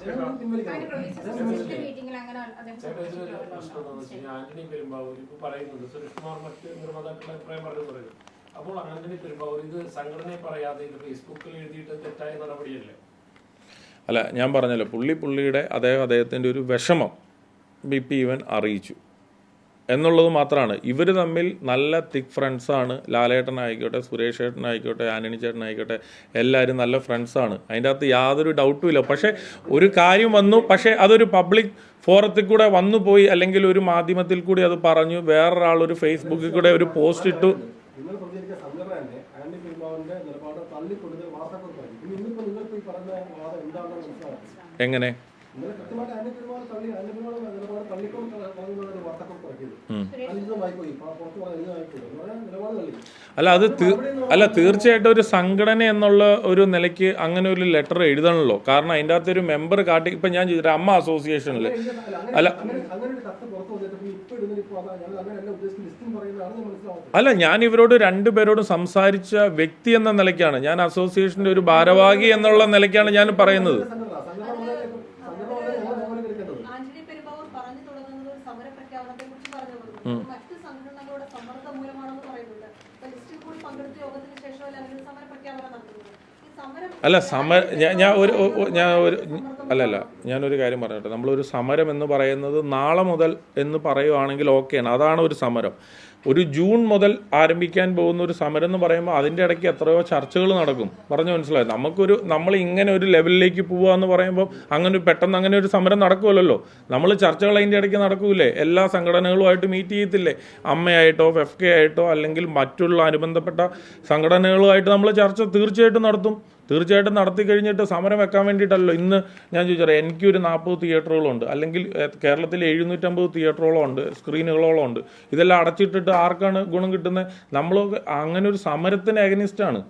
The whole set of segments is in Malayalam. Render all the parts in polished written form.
ആന്റണി പെരുമ്പാവൂർ ഇപ്പൊ പറയുന്നുണ്ട് സുരേഷ് കുമാർ മറ്റ് നിർമ്മാതാക്കളുടെ അഭിപ്രായം പറഞ്ഞു പറയുന്നത്. അപ്പോൾ ആന്റണി പെരുമ്പാവൂർ ഇത് സംഘടനയെ പറയാതെ ഇത് ഫേസ്ബുക്കിൽ എഴുതിയിട്ട് തെറ്റായ നടപടിയല്ലേ? അല്ല, ഞാൻ പറഞ്ഞല്ലോ, പുള്ളിയുടെ അദ്ദേഹത്തിൻ്റെ ഒരു വിഷമം ഇവൻ അറിയിച്ചു എന്നുള്ളത് മാത്രമാണ്. ഇവർ തമ്മിൽ നല്ല തിക്ക് ഫ്രണ്ട്സാണ്. ലാലേട്ടനായിക്കോട്ടെ, സുരേഷ് ഏട്ടനായിക്കോട്ടെ, ആന്റണി ചേട്ടനായിക്കോട്ടെ, എല്ലാവരും നല്ല ഫ്രണ്ട്സാണ്. അതിൻ്റെ അകത്ത് യാതൊരു ഡൗട്ടും ഇല്ല. പക്ഷേ ഒരു കാര്യം വന്നു, പക്ഷേ അതൊരു പബ്ലിക് ഫോറത്തിൽ കൂടെ വന്നു പോയി, അല്ലെങ്കിൽ ഒരു മാധ്യമത്തിൽ കൂടി അത് പറഞ്ഞു, വേറൊരാൾ ഒരു ഫേസ്ബുക്കിൽ കൂടെ ഒരു പോസ്റ്റ് ഇട്ടു. എങ്ങനെ? അല്ല തീർച്ചയായിട്ടും ഒരു സംഘടന എന്നുള്ള ഒരു നിലയ്ക്ക് അങ്ങനെ ഒരു ലെറ്റർ എഴുതണല്ലോ. കാരണം അതിൻ്റെ അകത്തൊരു മെമ്പർ കാട്ടി, ഇപ്പം ഞാൻ ചോദിച്ചിട്ട് അമ്മ അസോസിയേഷനിൽ അല്ല ഞാൻ ഇവരോട് രണ്ടുപേരോടും സംസാരിച്ച വ്യക്തി എന്ന നിലയ്ക്കാണ്, ഞാൻ അസോസിയേഷന്റെ ഒരു ഭാരവാഹി എന്നുള്ള നിലയ്ക്കാണ് ഞാൻ പറയുന്നത്. അല്ല ഞാനൊരു കാര്യം പറയട്ടെ. നമ്മളൊരു സമരം എന്ന് പറയുന്നത് നാളെ മുതൽ എന്ന് പറയുവാണെങ്കിൽ ഓക്കെയാണ്, അതാണ് ഒരു സമരം. ഒരു ജൂൺ മുതൽ ആരംഭിക്കാൻ പോകുന്ന ഒരു സമരം എന്ന് പറയുമ്പോൾ അതിൻ്റെ ഇടയ്ക്ക് എത്രയോ ചർച്ചകൾ നടക്കും. പറഞ്ഞു മനസ്സിലായി? നമ്മൾ ഇങ്ങനെ ഒരു ലെവലിലേക്ക് പോവുക എന്ന് പറയുമ്പോൾ പെട്ടെന്ന് അങ്ങനെ ഒരു സമരം നടക്കുമല്ലോ. നമ്മൾ ചർച്ചകൾ അതിൻ്റെ ഇടയ്ക്ക് നടക്കൂലേ? എല്ലാ സംഘടനകളുമായിട്ട് മീറ്റ് ചെയ്യത്തില്ലേ? അമ്മയായിട്ടോ FK ആയിട്ടോ അല്ലെങ്കിൽ മറ്റുള്ള അനുബന്ധപ്പെട്ട സംഘടനകളുമായിട്ട് നമ്മൾ ചർച്ച തീർച്ചയായിട്ടും നടത്തി കഴിഞ്ഞിട്ട് സമരം വെക്കാൻ വേണ്ടിയിട്ടല്ലോ. ഇന്ന് ഞാൻ ചോദിച്ചാൽ എനിക്കൊരു 40 തിയേറ്ററുകളുണ്ട്, അല്ലെങ്കിൽ കേരളത്തിൽ 750 തിയേറ്ററുകളോ ഉണ്ട്, സ്ക്രീനുകളോളം ഉണ്ട്. ഇതെല്ലാം അടച്ചിട്ടിട്ട് ആർക്കാണ് ഗുണം കിട്ടുന്നത്? നമ്മൾ അങ്ങനെ ഒരു സമരത്തിന് അഗനിസ്റ്റാണ്.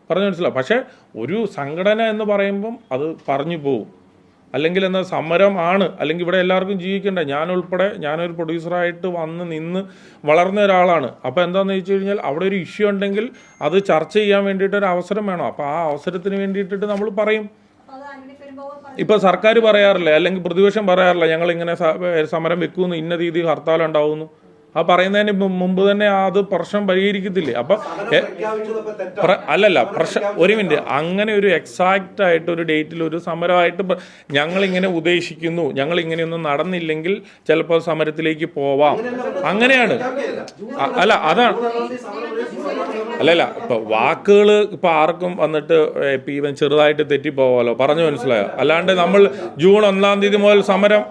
പറഞ്ഞു മനസ്സിലാവും? പക്ഷേ ഒരു സംഘടന എന്ന് പറയുമ്പം അത് പറഞ്ഞു പോവും. അല്ലെങ്കിൽ എന്താ സമരം ആണ്, അല്ലെങ്കിൽ ഇവിടെ എല്ലാവർക്കും ജീവിക്കണ്ടേ? ഞാനുൾപ്പെടെ ഞാനൊരു പ്രൊഡ്യൂസറായിട്ട് നിന്ന് വളർന്ന ഒരാളാണ്. അപ്പോൾ എന്താണെന്ന് വെച്ച് കഴിഞ്ഞാൽ അവിടെ ഒരു ഇഷ്യൂ ഉണ്ടെങ്കിൽ അത് ചർച്ച ചെയ്യാൻ വേണ്ടിയിട്ടൊരു അവസരം വേണം. അപ്പോൾ ആ അവസരത്തിന് വേണ്ടിയിട്ടിട്ട് നമ്മൾ പറയും. ഇപ്പോൾ സർക്കാർ പറയാറില്ല, അല്ലെങ്കിൽ പ്രതിപക്ഷം പറയാറില്ല, ഞങ്ങളിങ്ങനെ സമരം വെക്കുമെന്ന്, ഇന്ന രീതി ഹർത്താൽ ഉണ്ടാവുന്നു. ആ പറയുന്നതിന് മുമ്പ് തന്നെ അത് പ്രശ്നം പരിഹരിക്കത്തില്ലേ? അപ്പം ഒരു മിനിറ്റ്, അങ്ങനെ ഒരു എക്സാക്റ്റ് ആയിട്ട് ഒരു ഡേറ്റിൽ ഒരു സമരമായിട്ട് ഞങ്ങളിങ്ങനെ ഉദ്ദേശിക്കുന്നു, ഞങ്ങളിങ്ങനെയൊന്നും നടന്നില്ലെങ്കിൽ ചിലപ്പോൾ സമരത്തിലേക്ക് പോവാം, അങ്ങനെയാണ്. അതാണ് ഇപ്പൊ വാക്കുകൾ ഇപ്പൊ ആർക്കും വന്നിട്ട് ഇവൻ ചെറുതായിട്ട് തെറ്റിപ്പോവാലോ. പറഞ്ഞു മനസ്സിലായോ? അല്ലാണ്ട് നമ്മൾ ജൂൺ 1-ാം തീയതി മുതൽ സമരം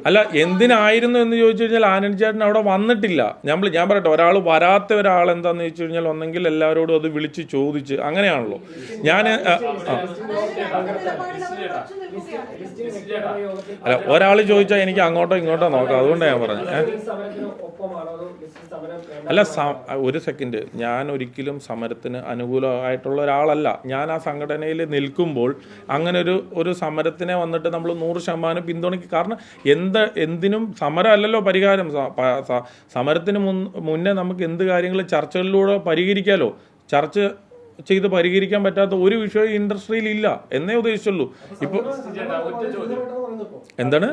അല്ല എന്തിനായിരുന്നു എന്ന് ചോദിച്ചു കഴിഞ്ഞാൽ ആന്റണി ചേട്ടൻ അവിടെ വന്നിട്ടില്ല. ഞാൻ പറയട്ടെ, ഒരാൾ വരാത്ത ഒരാൾ എന്താന്ന് ചോദിച്ചു കഴിഞ്ഞാൽ ഒന്നെങ്കിൽ എല്ലാവരോടും അത് വിളിച്ച് ചോദിച്ച്, അങ്ങനെയാണല്ലോ. അല്ല ഒരാൾ ചോദിച്ചാൽ എനിക്ക് അങ്ങോട്ടോ ഇങ്ങോട്ടോ നോക്കാം, അതുകൊണ്ടാണ് ഞാൻ പറഞ്ഞത്. അല്ല ഒരു സെക്കൻഡ്, ഞാൻ ഒരിക്കലും സമരത്തിന് അനുകൂലമായിട്ടുള്ള ഒരാളല്ല. ഞാൻ ആ സംഘടനയിൽ നിൽക്കുമ്പോൾ അങ്ങനെ ഒരു സമരത്തിനെ വന്നിട്ട് നമ്മൾ 100% പിന്തുണയ്ക്കും. കാരണം എന്തിനും സമരം അല്ലല്ലോ പരിഹാരം. സമരത്തിന് മുന്നേ നമുക്ക് എന്ത് കാര്യങ്ങൾ ചർച്ചകളിലൂടെ പരിഹരിക്കാമല്ലോ. ചർച്ച ചെയ്ത് പരിഹരിക്കാൻ പറ്റാത്ത ഒരു വിഷയം ഇൻഡസ്ട്രിയിൽ ഇല്ല എന്നേ ഉദ്ദേശിച്ചുള്ളൂ. ഇപ്പൊ എന്താണ്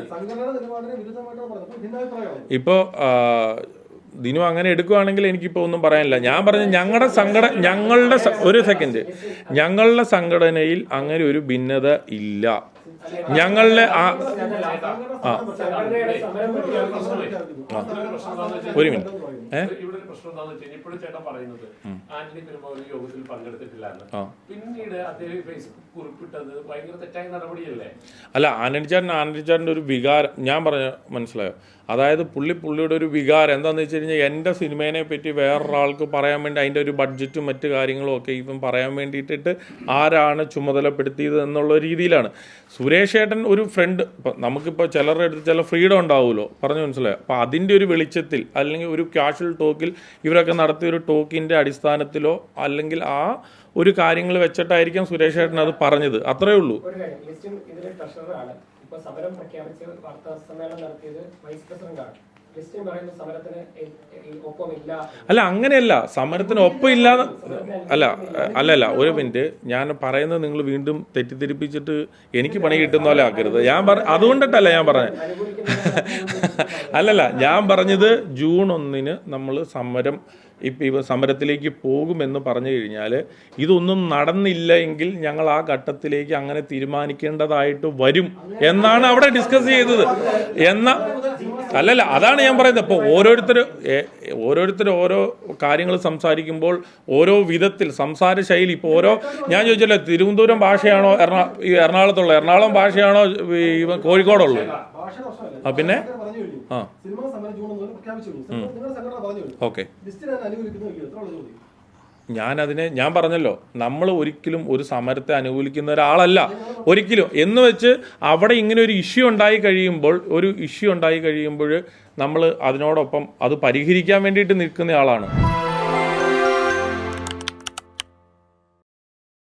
ഇപ്പോ ദിനു അങ്ങനെ എടുക്കുകയാണെങ്കിൽ എനിക്കിപ്പോൾ ഒന്നും പറയാനില്ല. ഞാൻ പറഞ്ഞ ഞങ്ങളുടെ സംഘടനയിൽ അങ്ങനെ ഒരു ഭിന്നത ഇല്ല. ഞങ്ങളുടെ ഒരു മിനിറ്റ് ഇപ്പോഴും ചേട്ടൻ പറയുന്നത് ആന്റണി പെരുമ്പാവൂർ യോഗത്തിൽ പങ്കെടുത്തിട്ടില്ലാന്ന്, പിന്നീട് അദ്ദേഹം ഫേസ്ബുക്ക് കുറിപ്പിട്ടത് ഭയങ്കര തെറ്റായ നടപടിയല്ലേ? അല്ല ആന്റണി ചേട്ടൻ്റെ ഒരു വികാരം ഞാൻ പറഞ്ഞ മനസ്സിലായോ? അതായത് പുള്ളിയുടെ ഒരു വികാരം എന്താണെന്ന് വെച്ച് കഴിഞ്ഞാൽ എൻ്റെ സിനിമേനെ പറ്റി വേറൊരാൾക്ക് പറയാൻ വേണ്ടി അതിൻ്റെ ഒരു ബഡ്ജറ്റും മറ്റു കാര്യങ്ങളും ഒക്കെ ഇപ്പം പറയാൻ വേണ്ടിയിട്ടിട്ട് ആരാണ് ചുമതലപ്പെടുത്തിയത് എന്നുള്ള രീതിയിലാണ്. സുരേഷ് ഏട്ടൻ ഒരു ഫ്രണ്ട്, ഇപ്പം നമുക്കിപ്പോൾ ചിലരുടെ അടുത്ത് ചില ഫ്രീഡം ഉണ്ടാവുമല്ലോ, പറഞ്ഞു മനസ്സിലായോ? അപ്പോൾ അതിൻ്റെ ഒരു വെളിച്ചത്തിൽ അല്ലെങ്കിൽ ഒരു കാഷ്വൽ ടോക്കിൽ ഇവരൊക്കെ നടത്തിയ ഒരു ടോക്കിൻ്റെ അടിസ്ഥാനത്തിലോ അല്ലെങ്കിൽ ആ ഒരു കാര്യങ്ങൾ വെച്ചിട്ടായിരിക്കും സുരേഷ് ഏട്ടൻ അത് പറഞ്ഞത്, അത്രേ ഉള്ളൂ. ഇപ്പൊ സമരം പ്രഖ്യാപിച്ച് വാർത്താ സമ്മേളനം നടത്തിയത് വൈസ് പ്രസിഡന്റാണ്. ക്രിസ്ത്യൻ പറയുന്ന സമരത്തിന് ഒപ്പമില്ല. അല്ല, അങ്ങനെയല്ല, സമരത്തിന് ഒപ്പം ഇല്ലാതെ അല്ല ഒരു മിനിറ്റ്, ഞാൻ പറയുന്നത് നിങ്ങൾ വീണ്ടും തെറ്റിദ്ധരിപ്പിച്ചിട്ട് എനിക്ക് പണി കിട്ടുന്ന പോലെ ആക്കരുത്. അതുകൊണ്ടിട്ടല്ല ഞാൻ പറഞ്ഞത്. അല്ലല്ല, ഞാൻ പറഞ്ഞത് ജൂൺ 1 നമ്മൾ സമരം ഇവ സമരത്തിലേക്ക് പോകുമെന്ന് പറഞ്ഞു കഴിഞ്ഞാൽ ഇതൊന്നും നടന്നില്ല എങ്കിൽ ഞങ്ങൾ ആ ഘട്ടത്തിലേക്ക് അങ്ങനെ തീരുമാനിക്കേണ്ടതായിട്ട് വരും എന്നാണ് അവിടെ ഡിസ്കസ് ചെയ്തത്. അല്ലല്ല, അതാണ് ഞാൻ പറയുന്നത്. ഇപ്പോൾ ഓരോരുത്തർ ഓരോ കാര്യങ്ങൾ സംസാരിക്കുമ്പോൾ ഓരോ വിധത്തിൽ സംസാര ശൈലി, ഇപ്പോൾ ഞാൻ ചോദിച്ചല്ലോ, തിരുവനന്തപുരം ഭാഷയാണോ എറണാകുളം ഭാഷയാണോ കോഴിക്കോടുള്ളത്? പിന്നെ ഓക്കെ, ഞാൻ പറഞ്ഞല്ലോ, നമ്മൾ ഒരിക്കലും ഒരു സമരത്തെ അനുകൂലിക്കുന്ന ഒരാളല്ല ഒരിക്കലും. എന്ന് വെച്ച് അവിടെ ഇങ്ങനെ ഒരു ഇഷ്യൂ ഉണ്ടായി കഴിയുമ്പോൾ നമ്മൾ അതിനോടൊപ്പം അത് പരിഹരിക്കാൻ വേണ്ടിയിട്ട് നിൽക്കുന്ന ആളാണ്.